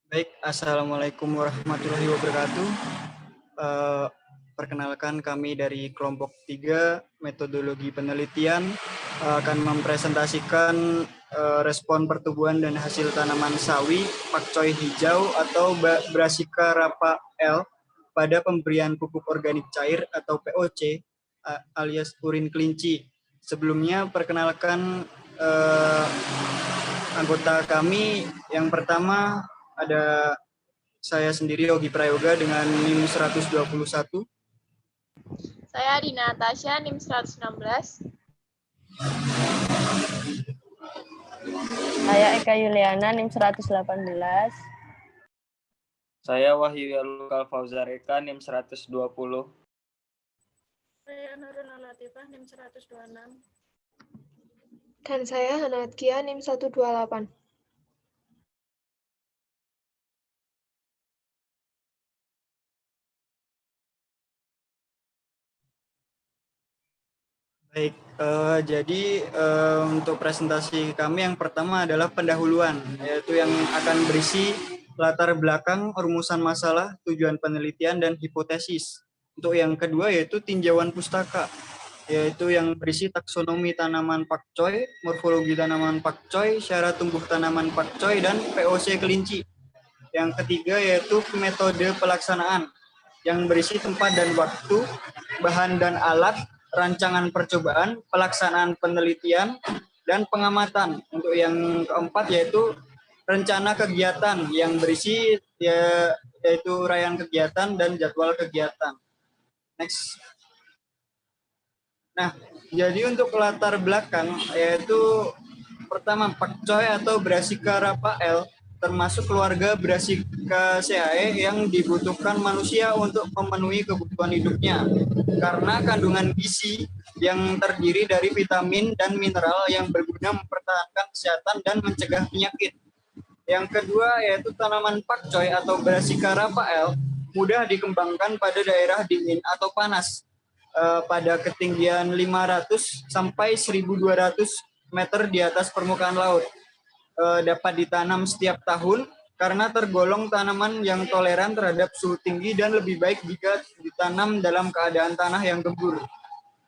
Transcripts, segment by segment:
Baik, Assalamualaikum warahmatullahi wabarakatuh. Eh, Perkenalkan kami dari kelompok 3 metodologi penelitian akan mempresentasikan respon pertumbuhan dan hasil tanaman sawi pakcoy hijau atau Brassica rapa L pada pemberian pupuk organik cair atau POC alias urin kelinci. Sebelumnya perkenalkan anggota kami. Yang pertama ada saya sendiri Yogi Prayoga dengan NIM 121. Saya Dina Natasha, NIM 116. Saya Eka Yuliana, NIM 118. Saya Wahyu Yalukal Fauzar Eka, NIM 120. Saya Nurul Latifah, NIM 126. Dan saya Hana Atkia, NIM 128. Baik, jadi untuk presentasi kami yang pertama adalah pendahuluan, yaitu yang akan berisi latar belakang, rumusan masalah, tujuan penelitian, dan hipotesis. Untuk yang kedua yaitu tinjauan pustaka, yaitu yang berisi taksonomi tanaman pakcoy, morfologi tanaman pakcoy, syarat tumbuh tanaman pakcoy, dan POC kelinci. Yang ketiga yaitu metode pelaksanaan, yang berisi tempat dan waktu, bahan dan alat, rancangan percobaan, pelaksanaan penelitian, dan pengamatan. Untuk yang keempat yaitu rencana kegiatan, yang berisi yaitu rangkaian kegiatan dan jadwal kegiatan. Next. Nah, jadi untuk latar belakang yaitu pertama pakcoy atau Brassica rapa L termasuk keluarga Brassicaceae yang dibutuhkan manusia untuk memenuhi kebutuhan hidupnya karena kandungan gizi yang terdiri dari vitamin dan mineral yang berguna mempertahankan kesehatan dan mencegah penyakit. Yang kedua yaitu tanaman pakcoy atau Brassica rapa L mudah dikembangkan pada daerah dingin atau panas pada ketinggian 500 sampai 1.200 meter di atas permukaan laut. Dapat ditanam setiap tahun karena tergolong tanaman yang toleran terhadap suhu tinggi dan lebih baik jika ditanam dalam keadaan tanah yang gembur,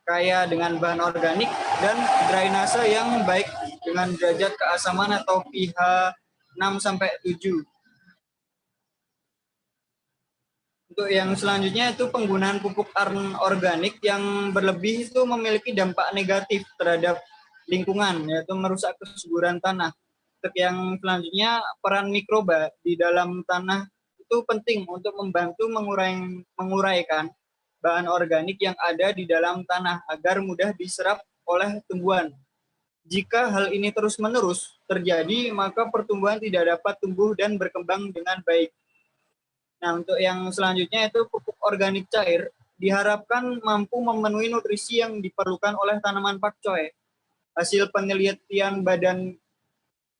kaya dengan bahan organik dan drainase yang baik dengan derajat keasaman atau pH 6 sampai 7. Untuk yang selanjutnya itu penggunaan pupuk organik yang berlebih itu memiliki dampak negatif terhadap lingkungan, yaitu merusak kesuburan tanah. Untuk yang selanjutnya, peran mikroba di dalam tanah itu penting untuk membantu menguraikan bahan organik yang ada di dalam tanah agar mudah diserap oleh tumbuhan. Jika hal ini terus-menerus terjadi, maka pertumbuhan tidak dapat tumbuh dan berkembang dengan baik. Nah, untuk yang selanjutnya itu pupuk organik cair diharapkan mampu memenuhi nutrisi yang diperlukan oleh tanaman pakcoy. Hasil penelitian Badan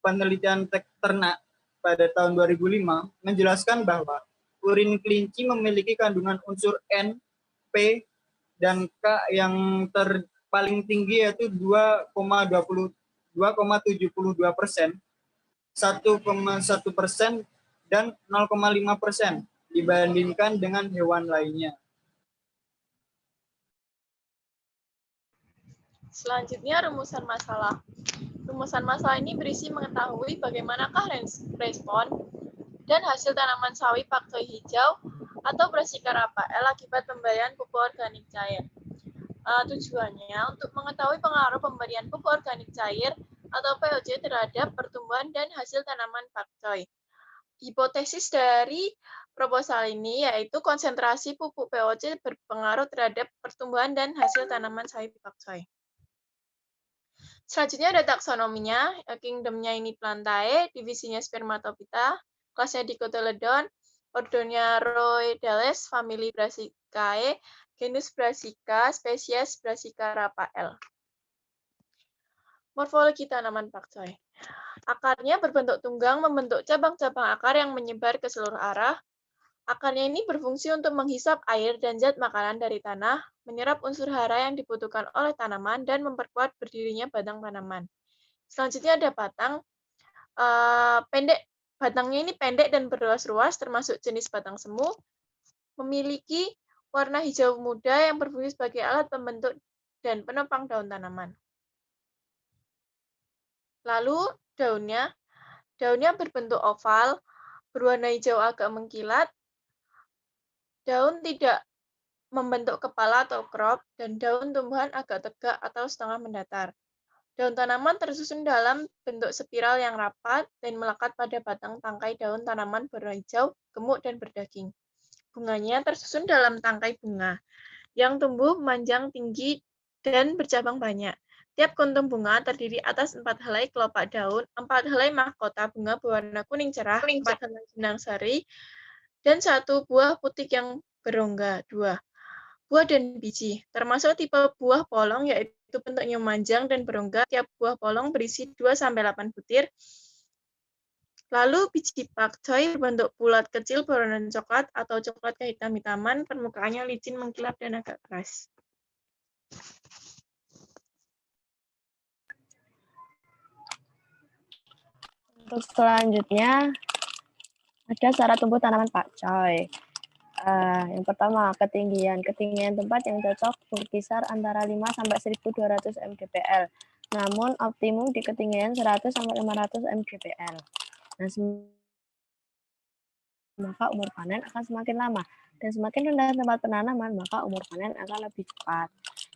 Penelitian Ternak pada tahun 2005 menjelaskan bahwa urin kelinci memiliki kandungan unsur N, P, dan K yang paling tinggi yaitu 2,72%, 1,1% dan 0,5% dibandingkan dengan hewan lainnya. Selanjutnya, rumusan masalah. Rumusan masalah ini berisi mengetahui bagaimanakah respon dan hasil tanaman sawi pakcoy hijau atau Brassica rapa L akibat pemberian pupuk organik cair. Tujuannya untuk mengetahui pengaruh pemberian pupuk organik cair atau POC terhadap pertumbuhan dan hasil tanaman pakcoy. Hipotesis dari proposal ini yaitu konsentrasi pupuk POC berpengaruh terhadap pertumbuhan dan hasil tanaman sawi pakcoy. Selanjutnya ada taksonominya, kingdomnya ini Plantae, divisinya Spermatophyta, kelasnya Dicotyledon, ordonya Rhoidales, famili Brassicae, genus Brassica, spesies Brassica rapa L. Morfologi tanaman pakcoy. Akarnya berbentuk tunggang membentuk cabang-cabang akar yang menyebar ke seluruh arah. Akarnya ini berfungsi untuk menghisap air dan zat makanan dari tanah, menyerap unsur hara yang dibutuhkan oleh tanaman, dan memperkuat berdirinya batang tanaman. Selanjutnya ada batang, pendek Batangnya ini pendek dan berruas-ruas, termasuk jenis batang semu, memiliki warna hijau muda yang berfungsi sebagai alat pembentuk dan penopang daun tanaman. Lalu daunnya berbentuk oval, berwarna hijau agak mengkilat, daun tidak membentuk kepala atau crop, dan daun tumbuhan agak tegak atau setengah mendatar. Daun tanaman tersusun dalam bentuk spiral yang rapat dan melekat pada batang tangkai daun tanaman berwarna hijau, gemuk, dan berdaging. Bunganya tersusun dalam tangkai bunga yang tumbuh memanjang tinggi dan bercabang banyak. Tiap kuntum bunga terdiri atas 4 helai kelopak daun, 4 helai mahkota bunga berwarna kuning cerah, 4 helai benang sari, dan 1 buah putik yang berongga, 2 buah dan biji. Termasuk tipe buah polong, yaitu bentuknya memanjang dan berongga. Tiap buah polong berisi 2-8 butir. Lalu biji pakcoy berbentuk bulat kecil berwarna coklat atau coklat kehitam-hitaman, permukaannya licin, mengkilap, dan agak keras. Untuk selanjutnya, ada cara tumbuh tanaman pakcoy. Yang pertama, ketinggian tempat yang cocok berkisar antara 5 sampai 1.200 mdpl. Namun optimum di ketinggian 100 sampai 500 mdpl. Nah, maka umur panen akan semakin lama, dan semakin rendah tempat penanaman, maka umur panen akan lebih cepat.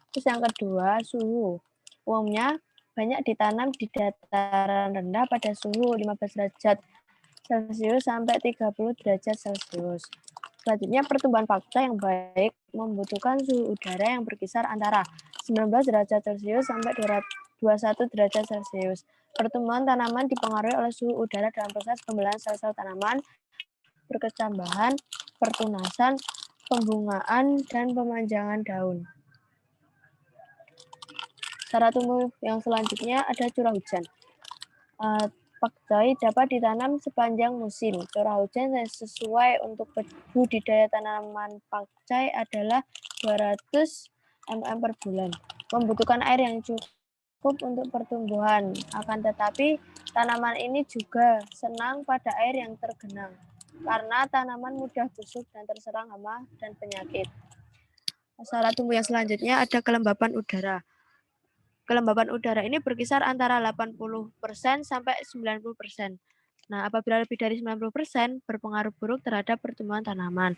Terus yang kedua, suhu. Umumnya banyak ditanam di dataran rendah pada suhu 15 derajat Celcius sampai 30 derajat Celcius. Selanjutnya, pertumbuhan pakcoy yang baik membutuhkan suhu udara yang berkisar antara 19 derajat Celcius sampai 21 derajat Celcius. Pertumbuhan tanaman dipengaruhi oleh suhu udara dalam proses pembelahan sel-sel tanaman, perkecambahan, pertunasan, pembungaan, dan pemanjangan daun. Cara tumbuh yang selanjutnya ada curah hujan. Pakcoy dapat ditanam sepanjang musim. Curah hujan yang sesuai untuk budidaya tanaman pakcoy adalah 200 mm per bulan. Membutuhkan air yang cukup untuk pertumbuhan. Akan tetapi, tanaman ini juga senang pada air yang tergenang, karena tanaman mudah busuk dan terserang hama dan penyakit. Cara tumbuh yang selanjutnya ada kelembapan udara. Kelembapan udara ini berkisar antara 80% sampai 90%. Nah, apabila lebih dari 90% berpengaruh buruk terhadap pertumbuhan tanaman.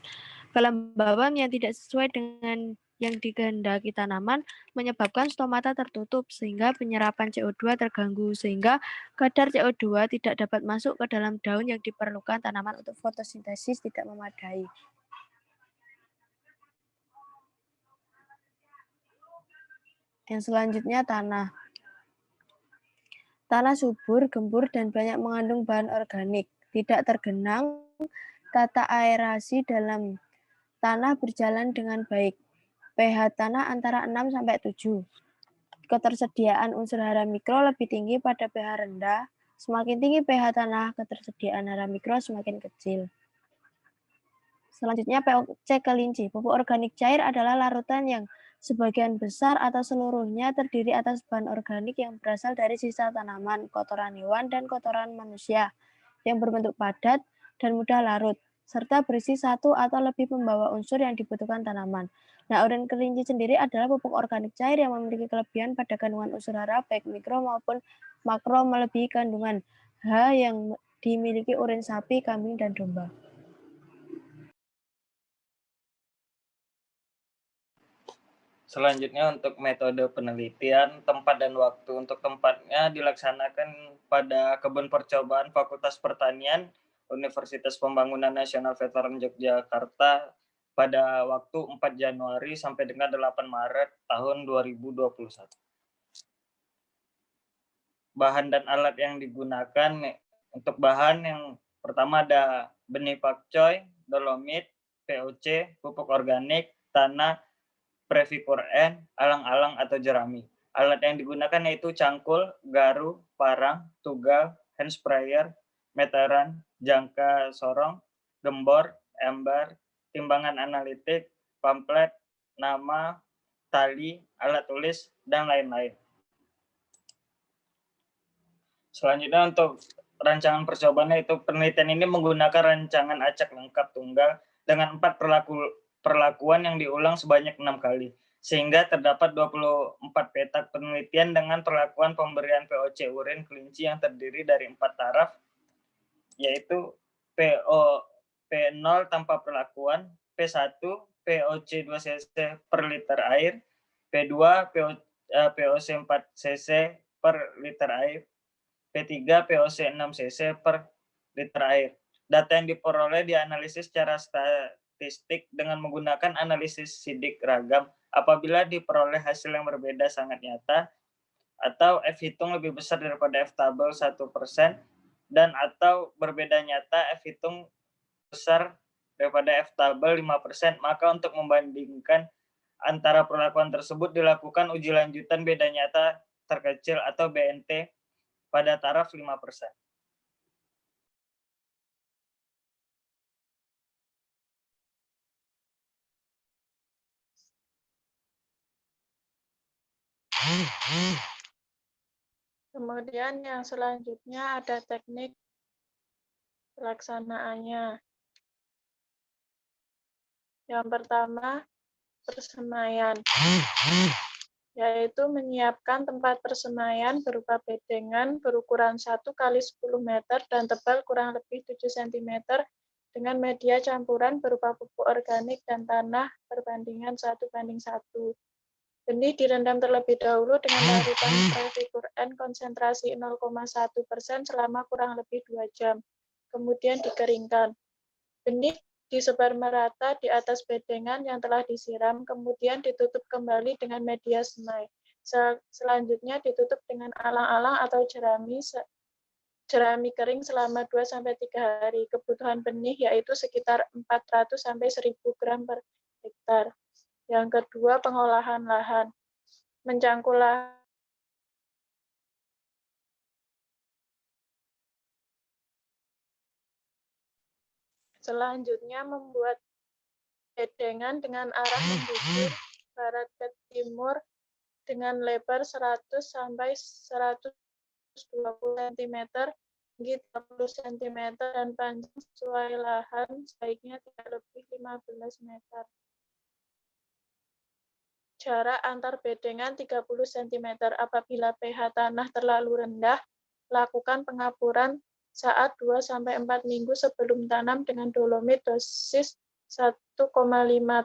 Kelembapan yang tidak sesuai dengan yang dikehendaki tanaman menyebabkan stomata tertutup sehingga penyerapan CO2 terganggu, sehingga kadar CO2 tidak dapat masuk ke dalam daun yang diperlukan tanaman untuk fotosintesis tidak memadai. Yang selanjutnya tanah. Tanah subur, gembur, dan banyak mengandung bahan organik. Tidak tergenang, tata aerasi dalam tanah berjalan dengan baik. pH tanah antara 6 sampai 7. Ketersediaan unsur hara mikro lebih tinggi pada pH rendah. Semakin tinggi pH tanah, ketersediaan hara mikro semakin kecil. Selanjutnya POC kelinci. Pupuk organik cair adalah larutan yang sebagian besar atau seluruhnya terdiri atas bahan organik yang berasal dari sisa tanaman, kotoran hewan, dan kotoran manusia yang berbentuk padat dan mudah larut, serta berisi satu atau lebih pembawa unsur yang dibutuhkan tanaman. Nah, urin kelinci sendiri adalah pupuk organik cair yang memiliki kelebihan pada kandungan unsur hara baik mikro maupun makro, melebihi kandungan H yang dimiliki urin sapi, kambing, dan domba. Selanjutnya untuk metode penelitian, tempat dan waktu. Untuk tempatnya dilaksanakan pada Kebun Percobaan Fakultas Pertanian Universitas Pembangunan Nasional Veteran Yogyakarta pada waktu 4 Januari sampai dengan 8 Maret tahun 2021. Bahan dan alat yang digunakan untuk bahan yang pertama ada benih pakcoy, dolomit, POC, pupuk organik, tanah, Previpur N, alang-alang atau jerami. Alat yang digunakan yaitu cangkul, garu, parang, tugal, hand sprayer, meteran, jangka sorong, gembor, ember, timbangan analitik, pamflet, nama, tali, alat tulis, dan lain-lain. Selanjutnya untuk rancangan percobaan, yaitu penelitian ini menggunakan rancangan acak lengkap tunggal dengan 4 perlakuan yang diulang sebanyak 6 kali. Sehingga terdapat 24 petak penelitian dengan perlakuan pemberian POC urin kelinci yang terdiri dari 4 taraf, yaitu P0 tanpa perlakuan, P1 POC 2 cc per liter air, P2 POC 4 cc per liter air, P3 POC 6 cc per liter air. Data yang diperoleh dianalisis secara statistik dengan menggunakan analisis sidik ragam. Apabila diperoleh hasil yang berbeda sangat nyata, atau F hitung lebih besar daripada F tabel 1%, dan atau berbeda nyata F hitung besar daripada F tabel 5%, maka untuk membandingkan antara perlakuan tersebut dilakukan uji lanjutan beda nyata terkecil atau BNT pada taraf 5%. Kemudian yang selanjutnya ada teknik pelaksanaannya. Yang pertama, persemaian, yaitu menyiapkan tempat persemaian berupa bedengan berukuran 1 kali 10 meter dan tebal kurang lebih 7 cm dengan media campuran berupa pupuk organik dan tanah perbandingan 1:1. Benih direndam terlebih dahulu dengan larutan Previkur N konsentrasi 0,1% selama kurang lebih 2 jam. Kemudian dikeringkan. Benih disebar merata di atas bedengan yang telah disiram, kemudian ditutup kembali dengan media semai. Selanjutnya ditutup dengan alang-alang atau jerami kering selama 2-3 hari. Kebutuhan benih yaitu sekitar 400-1000 gram per hektar. Yang kedua, pengolahan lahan. Mencangkul lahan. Selanjutnya, membuat bedengan dengan arah membujur barat ke timur dengan lebar 100-120 cm, tinggi 30 cm, dan panjang sesuai lahan sebaiknya tidak lebih 15 meter. Jarak antar bedengan 30 cm. Apabila pH tanah terlalu rendah, lakukan pengapuran saat 2-4 minggu sebelum tanam dengan dolomit dosis 1,5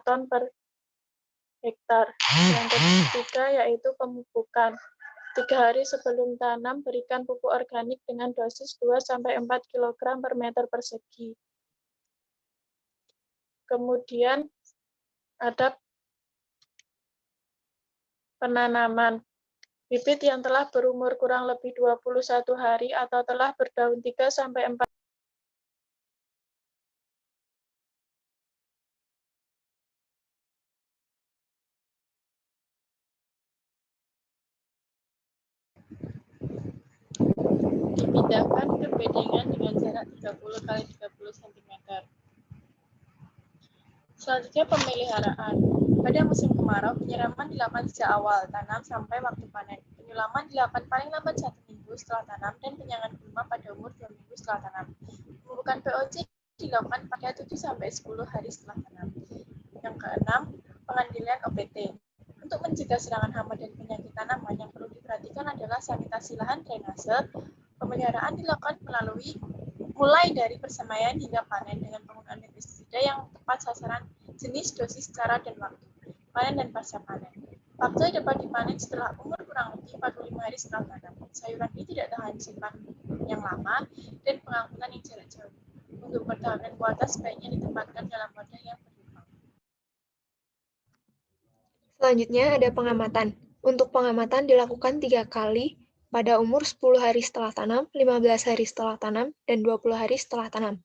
ton per hektar. Yang ketiga yaitu pemupukan. 3 hari sebelum tanam, berikan pupuk organik dengan dosis 2-4 kg per meter persegi. Kemudian ada penanaman. Bibit yang telah berumur kurang lebih 21 hari atau telah berdaun 3-4 dipindahkan ke bedengan dengan jarak 30 kali 30 cm. Selanjutnya pemeliharaan. Pada musim kemarau, penyiraman dilakukan sejak awal tanam sampai waktu panen. Penyulaman dilakukan paling lambat 1 minggu setelah tanam dan penyangan gulma pada umur 2 minggu setelah tanam. Pemupukan POC dilakukan pada 7-10 hari setelah tanam. Yang keenam, pengendalian OPT. Untuk mencegah serangan hama dan penyakit tanaman, yang perlu diperhatikan adalah sanitasi lahan drainase. Pemeliharaan dilakukan mulai dari persemaian hingga panen dengan penggunaan pestisida yang tepat sasaran, jenis, dosis, cara, dan waktu. Panen dan pasca panen. Pakcoy dapat dipanen setelah umur kurang lebih 45 hari setelah tanam. Sayuran ini tidak tahan simpan yang lama dan pengangkutan yang jarak jauh. Untuk pertahanan kualitas sebaiknya ditempatkan dalam wadah yang berlubang. Selanjutnya ada pengamatan. Untuk pengamatan dilakukan 3 kali pada umur 10 hari setelah tanam, 15 hari setelah tanam, dan 20 hari setelah tanam.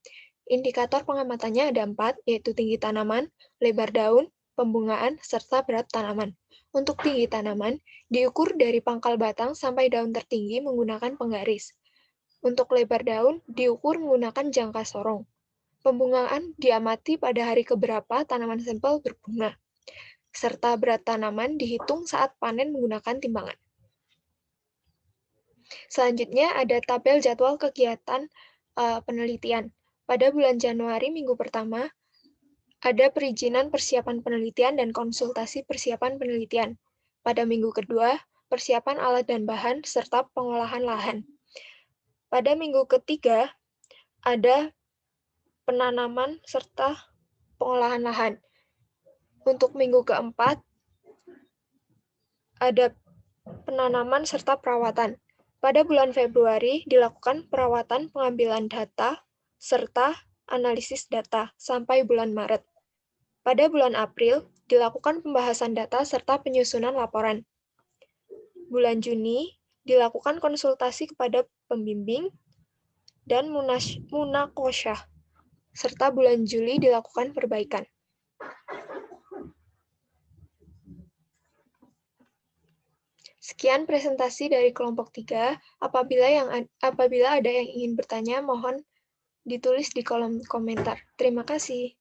Indikator pengamatannya ada 4, yaitu tinggi tanaman, lebar daun, pembungaan, serta berat tanaman. Untuk tinggi tanaman, diukur dari pangkal batang sampai daun tertinggi menggunakan penggaris. Untuk lebar daun, diukur menggunakan jangka sorong. Pembungaan diamati pada hari keberapa tanaman sampel berbunga. Serta berat tanaman dihitung saat panen menggunakan timbangan. Selanjutnya ada tabel jadwal kegiatan penelitian. Pada bulan Januari minggu pertama, ada perizinan persiapan penelitian dan konsultasi persiapan penelitian. Pada minggu kedua, persiapan alat dan bahan serta pengolahan lahan. Pada minggu ketiga, ada penanaman serta pengolahan lahan. Untuk minggu keempat, ada penanaman serta perawatan. Pada bulan Februari dilakukan perawatan pengambilan data serta analisis data sampai bulan Maret. Pada bulan April dilakukan pembahasan data serta penyusunan laporan. Bulan Juni dilakukan konsultasi kepada pembimbing dan munakosyah, serta bulan Juli dilakukan perbaikan. Sekian presentasi dari kelompok 3. Apabila ada yang ingin bertanya, mohon ditulis di kolom komentar. Terima kasih.